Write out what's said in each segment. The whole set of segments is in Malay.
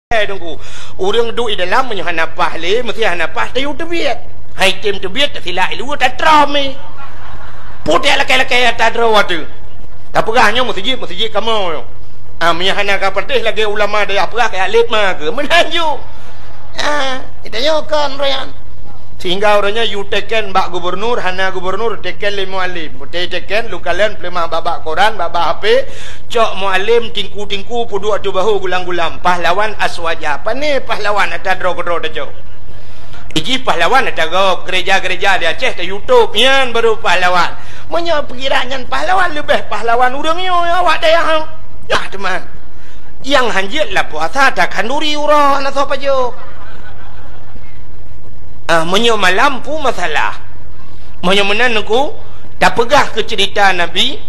tunggu urang duk di dalam menyo hanapah le mesti hanapah tayu tebiat hai tim tebiat tak silap lu tak trome putih lakai-lakai tak draw tu tak perahnya masjid kamu menyo hanaka pertih lagi ulama dia perah ke alit mah ke menanju kita nyokan rayan sehingga orangnya you teken bak gubernur hana gubernur teken le muallim teken lu kalian pelemah babak Quran babak HP cok muallim tingku pudu atu bahu gulang-gulang pahlawan aswaja apa ni pahlawan ada dro-dro dah cok iki pahlawan ada gereja-gereja di Aceh di YouTube yan baru pahlawan menyo perkiraan pahlawan lebih pahlawan urangnya awak daya ya teman yang hanjit lah puasa tak kanduri urang atau apa jo menyo malampu masalah menyo menanku tak pegah ke cerita Nabi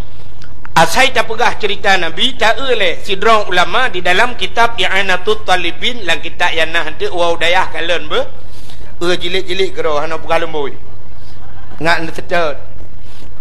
asai tak pegah cerita Nabi tak oleh sidrong ulama di dalam kitab I'anatul Talibin lang kitab yang nah de wa dayah kalen be jilik-jilik gero hana pegalem boy ngak netet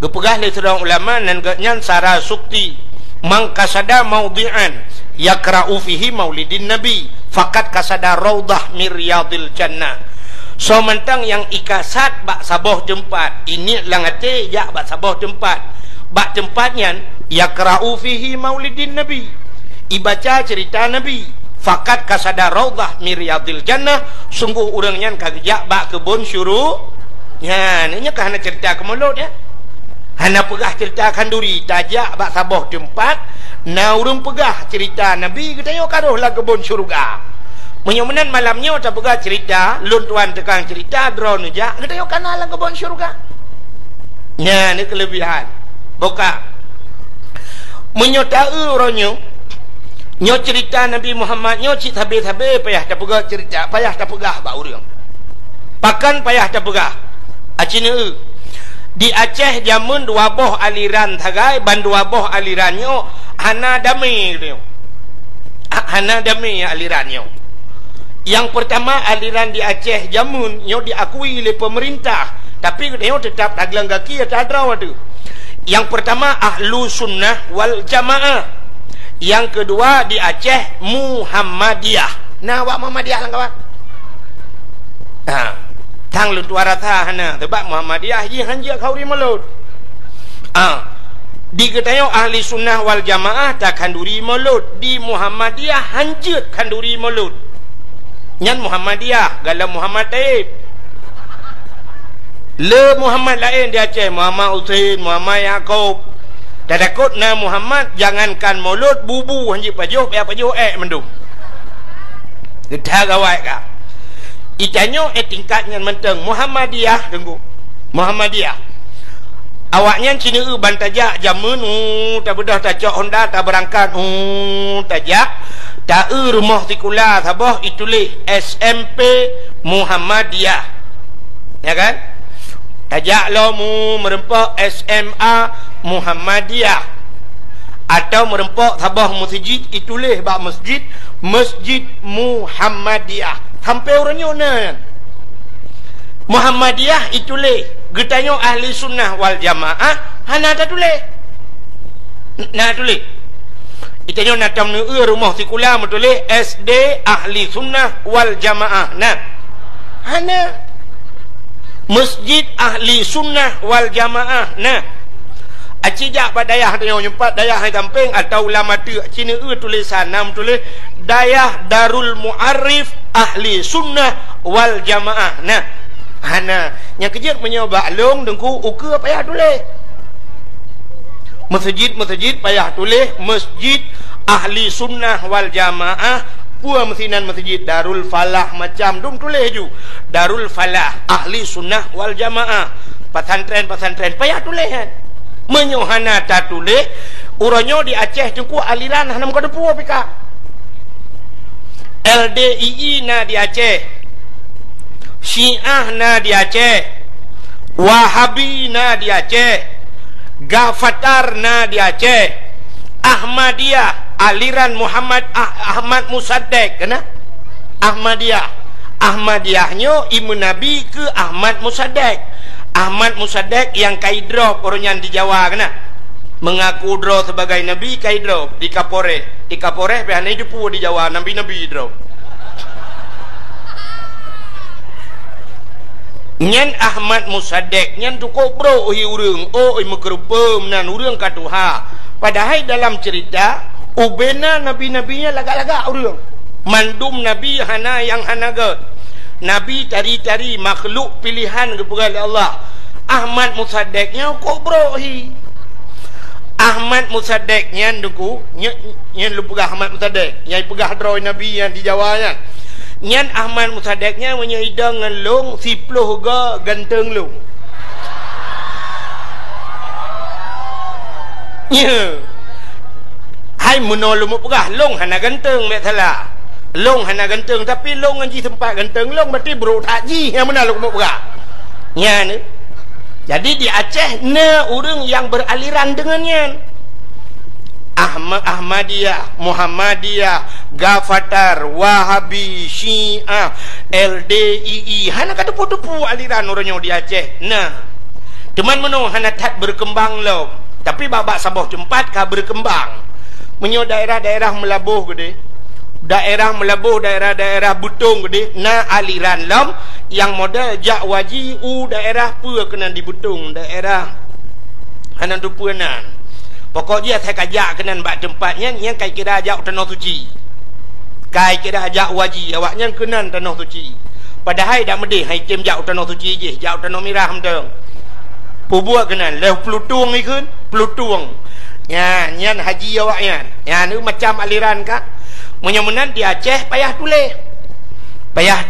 gepegah le sidrong ulama nan nyan sara sukti mangkasada maudhi'an yakra'u fihi maulidin nabi fakat kasada raudhah miryadil jannah. So mentang yang ikasat bak saboh tempat ini langate ya bak saboh tempat bak tempatnya yakra'u fihi maulidin nabi ibaca cerita nabi fakat kasada raudhah miryadil jannah sungguh urangnya kagejak bak kebun syuru ya nya kahana cerita kemulut ya hana pegah cerita kanduri tajak bak saboh tempat na urang pegah cerita nabi kita yo karohlah kebun syurga menyomenan malamnya tak pegah cerita lun tuan tekang cerita drone aja kita yo kanal kebun syurga nya ni kelebihan boka menyotau ronyo nyo cerita Nabi Muhammad nyo cik habis-habis payah tak pegah cerita payah tak pegah ba urang pakan payah tak pegah acina di Aceh jamun dua boh aliran thagai ban dua boh alirannya hana damai dia hana damai alirannya. Yang pertama aliran di Aceh jamun nyo diakui oleh pemerintah tapi nyo tetap taglang kaki tak ada tu. Yang pertama ahlu sunnah wal jamaah. Yang kedua di Aceh Muhammadiyah. Nah wak Muhammadiyah lang kawan. Tang lu tuara tha hana tebak Muhammadiyah ji hanja kauri melut. Di ketayo ahli sunnah wal jamaah tak kanduri melut, di Muhammadiyah hanjut kanduri melut. Nyan Muhammadiyah galam Muhammad Taib le Muhammad lain di Aceh Muhammad Usain Muhammad Yaakob tak takut na Muhammad jangankan mulut bubu hanji pajuh mendung gedah gawai ka itanyo tingkatnya menteng Muhammadiyah tunggu Muhammadiyah awaknya cina bantajak jamun tak bedah tak cok Honda tak berangkat tajak tak rumah tikula sabah itulis SMP Muhammadiyah ya kan tajak lo mu merempak SMA Muhammadiyah atau merempak sabah masjid itulis bak masjid Muhammadiyah sampai orangnya na Muhammadiyah itulis getanyo ahli sunnah wal jamaah hana tak tulis nah tulis itanyo natam nu rumah sikula mutulih SD ahli sunnah wal jamaah nah hana masjid ahli sunnah wal jamaah nah acijak badayah tanyo nyempat dayah hai tamping atau ulama tu cina tulisan nam tulis dayah darul muarrif ahli sunnah wal jamaah nah hana yang kejut menyoba long dengku uka payah tulis masjid payah tulis masjid ahli sunnah wal jamaah pua mesinan masjid Darul Falah macam dum tulis ju Darul Falah ahli sunnah wal jamaah pesantren payah tulis kan menyohana tak tulis uranyo di Aceh tengku aliran hanam ka depu pika LDII na di Aceh Syiah na di Aceh Wahabi na di Aceh Gafatar na di Aceh Ahmadiyah aliran Muhammad Ahmad Musaddek kena Ahmadiyahnya Imam Nabi ke Ahmad Musaddek yang kaidro orangnya di Jawa kena mengaku draw sebagai nabi kai draw di Kapore pihak ni jupu di Jawa nabi draw nyan Ahmad Musaddiq nyan tu kobro oi urang oi mekrupa menan urang katuha padahal dalam cerita ubena nabi-nabinya lagak-lagak urang mandum nabi hana yang hanaga nabi tari-tari makhluk pilihan kepada Allah. Ahmad Musaddiq nya kobro oi Ahmad Musaddiq nyan duku nyan lu pegah Ahmad Musaddiq nyai pegah droi nabi yang di Jawa nya nyan Ahmad Musaddiq nya menyaidang ngan long 10 ga ganteng long nya hai menolu mu pegah long hana ganteng mek salah long hana ganteng tapi long anji tempat ganteng long berarti bro takji yang mana lu mu pegah nya ni. Jadi di Aceh orang yang beraliran dengannya Ahmadiyah, Muhammadiyah, Ghafatar, Wahabi, Syiah, LDII. Hana kata putu-putu aliran orangnya di Aceh. Nah, teman menung hana tak berkembang lo. Tapi babak Sabah tempat kah berkembang. Menyo daerah-daerah melabuh gede. Daerah melabuh, daerah-daerah butung gede. Nah aliran lom yang model jak waji daerah pua kena di butung daerah hanan tu puanan pokoknya saya kajak kena bak tempatnya yang kai kira ajak tanah suci kai kira ajak waji awaknya kena tanah suci padahal dak medih hai kem jak tanah suci je jak tanah merah mendeng pubuak kena leh plutung ikun plutung nya nyan haji awaknya nya ni macam aliran kak menyemenan di Aceh payah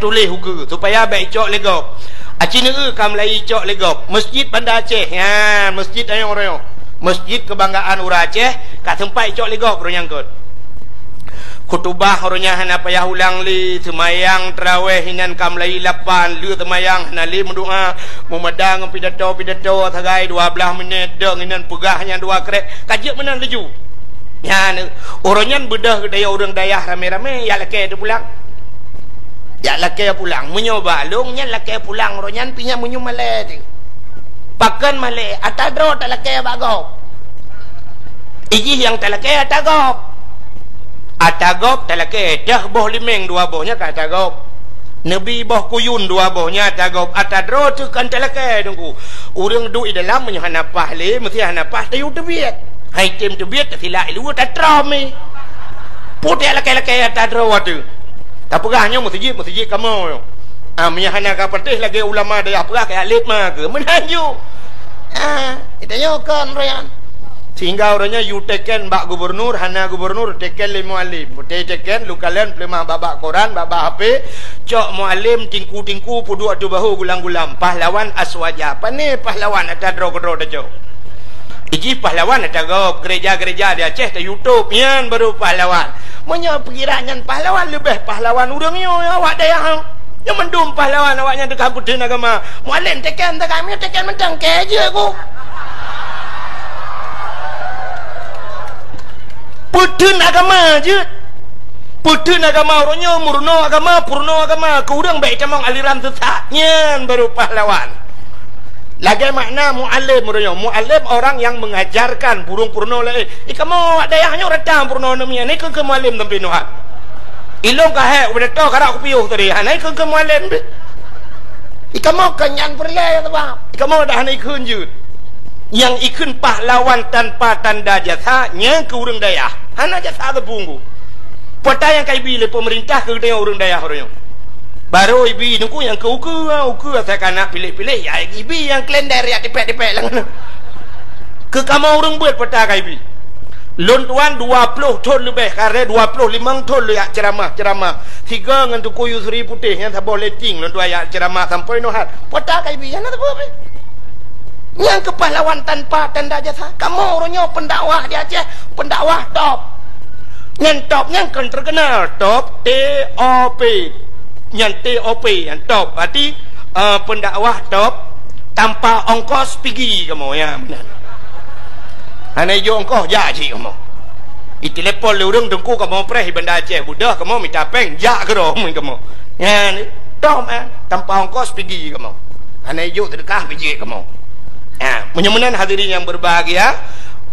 tulis hukum supaya baik cok legop acina kam lai cok legop masjid Bandar Aceh ya masjid ayong royo masjid kebanggaan ura Aceh kat tempat cok legop ro nyangkut khutbah ronya hana payah ulang li semayang tarawih hinan kam lai 8 lu semayang hana li mendoa memadang pidato sagai 12 minit deng hinan pegahnya 2 krek kajik menan leju ya oronyan bedah daya orang dayah rame-rame ya leke tu pulang ya laki pulang menyoba longnya laki pulang ronyan pinya munyu male tu pakan male atadro tak laki bagop iji yang tak laki atagop tak laki dah boh limeng 2 bohnya kat atagop nabi boh kuyun 2 bohnya atagop atadro tu kan tak laki tunggu urang duk di dalam menyo hanapah le mesti hanapah tayu tebiat hai tem tebiat tak silap lu tak trami putih laki-laki atadro tu tak pegahnya masjid kamu menyahana ka pertih lagi ulama dia pegah kayak alif mah ke menanju kita nyokan royan sehingga orangnya you teken bak gubernur hana gubernur teken le muallim teken lu kalian pelemah babak Quran babak HP cok muallim tingku pudu atu bahu gulang-gulang pahlawan aswaja apa ni pahlawan atadro-dro dah cok iji pahlawan atagop gereja-gereja di Aceh di YouTube yan baru pahlawan menyo perkiraan pahlawan lebih pahlawan urangnya awak daya yang mendum pahlawan awaknya dekat putih agama muallim teken tak kami teken mentang keje aku putih agama je putih agama orangnya murno agama purno agama ke urang baik camang aliran sesatnya baru pahlawan lagi makna mu'alim mu'alim orang yang mengajarkan burung purno lain kamu dayahnya redam purno namanya ni ke mu'alim tempi nuhat ilong kahek udah tau karak kupiuh tadi hanai ke mu'alim kamu kenyan perlai kamu dah hanai kunjut yang ikun pahlawan tanpa tanda jasanya ke urang dayah hana jasa kepunggu pota yang kai bila pemerintah ke dengan urang dayah orangnya baru ibi nungku yang ke uku saya kan nak pilih-pilih ya ibi yang klender ya dipek-dipek lah ke kamu orang buat peta ke ibi lon tuan 20 ton lebih karena 25 ton lu ya ceramah 3 dengan tu kuyu seri putih yang tak boleh ting lon tuan ya ceramah sampai nohat peta ke ibi yang tak apa yang ke pahlawan tanpa tanda jasa kamu orangnya pendakwah di Aceh pendakwah top yang top yang kan terkenal top TOP yang TOP yang top berarti pendakwah top tanpa ongkos pergi kamu ya benar hanya jo ongkos jaji kamu itelepon le urang dengku kamu preh Bandar Aceh budah kamu minta peng jak ke rom kamu ya ni top tanpa ongkos pergi kamu hanya jo sedekah biji kamu menyemenan hadirin yang berbahagia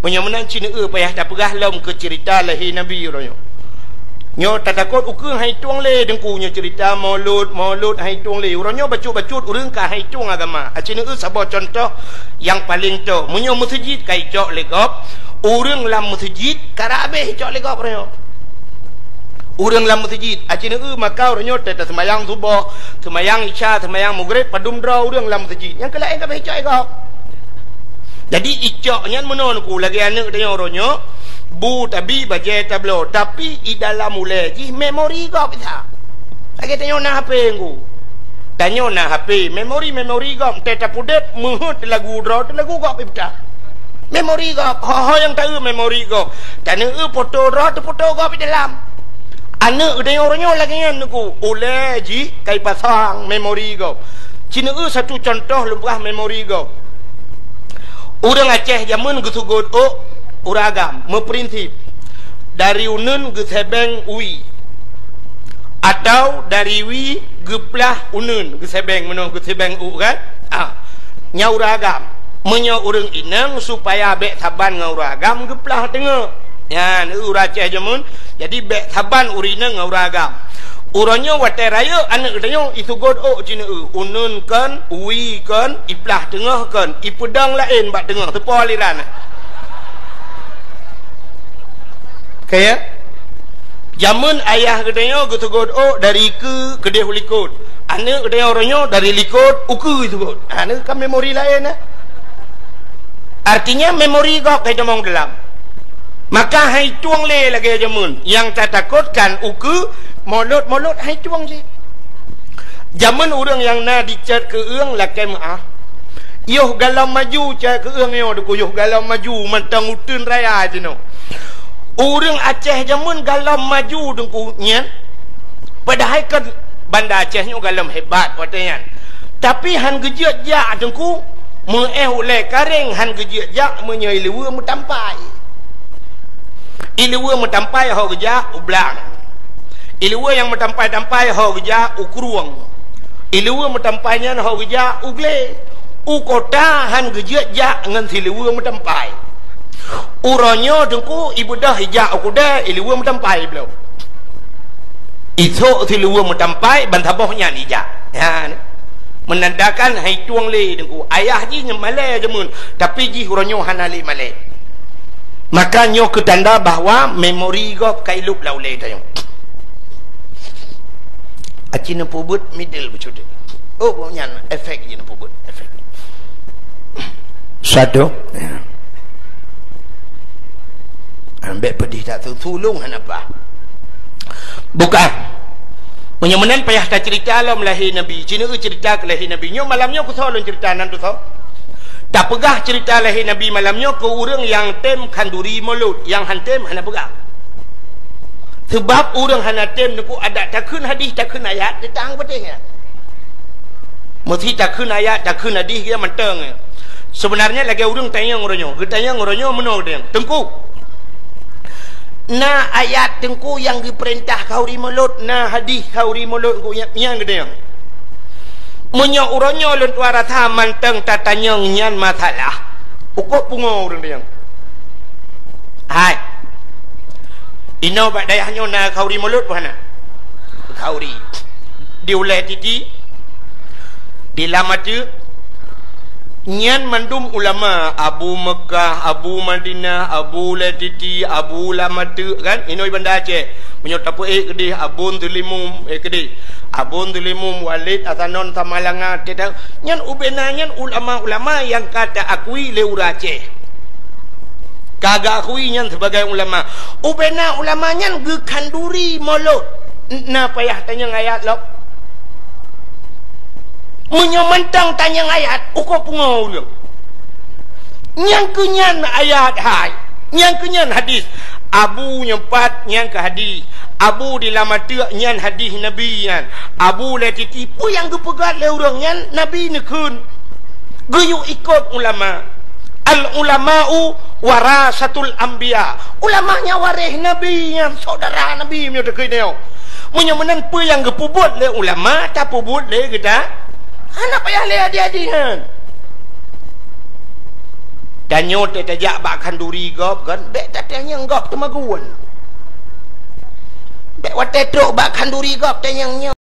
menyemenan Cina payah tak pegah lom ke cerita lahir Nabi orangnya nyo tatakut uku hai tuang le dengku nyo cerita maulud hai tuang le uronyo bacut urang ka hai tuang agama acina sabo contoh yang paling to munyo masjid kai cok legop urang lam masjid karabe cok legop ronyo urang lam masjid acina makau ronyo teta semayang subuh semayang isya semayang maghrib padum dra urang lam masjid yang kelain ka cok legop jadi icok nyan menon ku lagi anak dia ronyo bu tabi baje tablo tapi i dalam mule ji memori go bisa lagi tanyo na HP ku tanyo na HP memori go teta pudet muhut lagu dro lagu go bisa memori go ho yang tahu memori go dan foto dro foto go di dalam anak dia orangnya lagi nyan ku ule ji kai pasang memori go cina satu contoh lumpah memori go urang Aceh zaman gusugod uragam memprinsip dari unun ke sebeng ui atau dari wi geplah unun ke sebeng menung ke sebeng u kan nya uragam menyo urang inang supaya bek saban ngau uragam geplah tengah ya ni uraceh jamun jadi bek saban urina ngau uragam uronyo wate raya anak denyo isugod cina unun kan ui kan iplah tengah kan ipedang lain bak tengah tepo aliran kaya zaman ayah gedenya gutugod dari ke kedeh likod anak gedenya orangnya dari likod uku itu god anak kan memori lain artinya memori gok kaya jamong dalam maka hai tuang le lagi zaman yang tak takutkan uku molot hai tuang je zaman orang yang na dicat ke uang lakai maaf yoh galau maju cat ke uang yo yoh galau maju mentang utun raya je no urang Aceh zaman galam maju dengkunya padahal kan banda Acehnya galam hebat katanya tapi han gejiat jak dengku oleh kareng han gejiat jak menyai lewa metampai ilewa metampai ho geja ublang ilewa yang metampai ho geja ukruang ilewa metampainya ho geja ugle ukota han gejiat jak ngan silewa metampai uronyo dengku ibu dah hijak aku dah iluwa metampai belum itu iluwa metampai bantabohnya hijak ya menandakan hai tuang le dengku ayah ji nyemale jamun tapi ji uronyo hanali male maka nyo ketanda bahwa memori go kailup laule tayo acina pubut middle becude nyan efek ji pubut efek satu ambek pedih tak sulung apa bukan menyamanan payah tak cerita alam lahir Nabi cina cerita ke lahir Nabi nyo malamnya aku solon cerita nanti so tak pegah cerita lahir Nabi malamnya ke orang yang tem kanduri mulut yang hantem hana pegah sebab orang hana tem aku ada takun hadis takun ayat datang betihnya mesti takun ayat takun hadis dia menteng sebenarnya lagi orang tanya ngoronyo menol dia tengku na ayat tengku yang diperintah kau ri mulut na hadis kau ri mulut ku yang gede menyo uronyo lun tuara tha manteng tatanya nyan masalah ukok pungo urang dia hai ino bak dayahnya na kau ri mulut mana kau ri diulai titi dilamatu nyan mandum ulama Abu Mekah, Abu Madinah, Abu Latiti, Abu Lamatu kan inoi banda Aceh menyot apa kedih Abun Tulimum kedih Abun Tulimum Walid Atanon Tamalanga tetang nyan ubena nyan ulama-ulama yang kata akui leura Aceh kagak akui nyan sebagai ulama ubena ulama nyan ge kanduri molot na payah tanya ayat lok menyamantang tanya ayat uko pungau dia nyang kenyan ayat hai nyang kenyan hadis Abu nyempat nyang ke hadis Abu dilamatu nyan hadis Nabi nyan Abu le titipu yang gepegat le urang nyan Nabi nekun geyu ikut ulama al ulama'u warasatul anbiya ulamanya waris Nabi nyan saudara Nabi myo dekui neo menyamanan pe yang gepubut le ulama tak pubut le kita anak payah le adik-adikan dan nyot tajak bak kanduri gop kan bek tatanya gop temaguan Bek watai truk bak kanduri kau tanyangnya.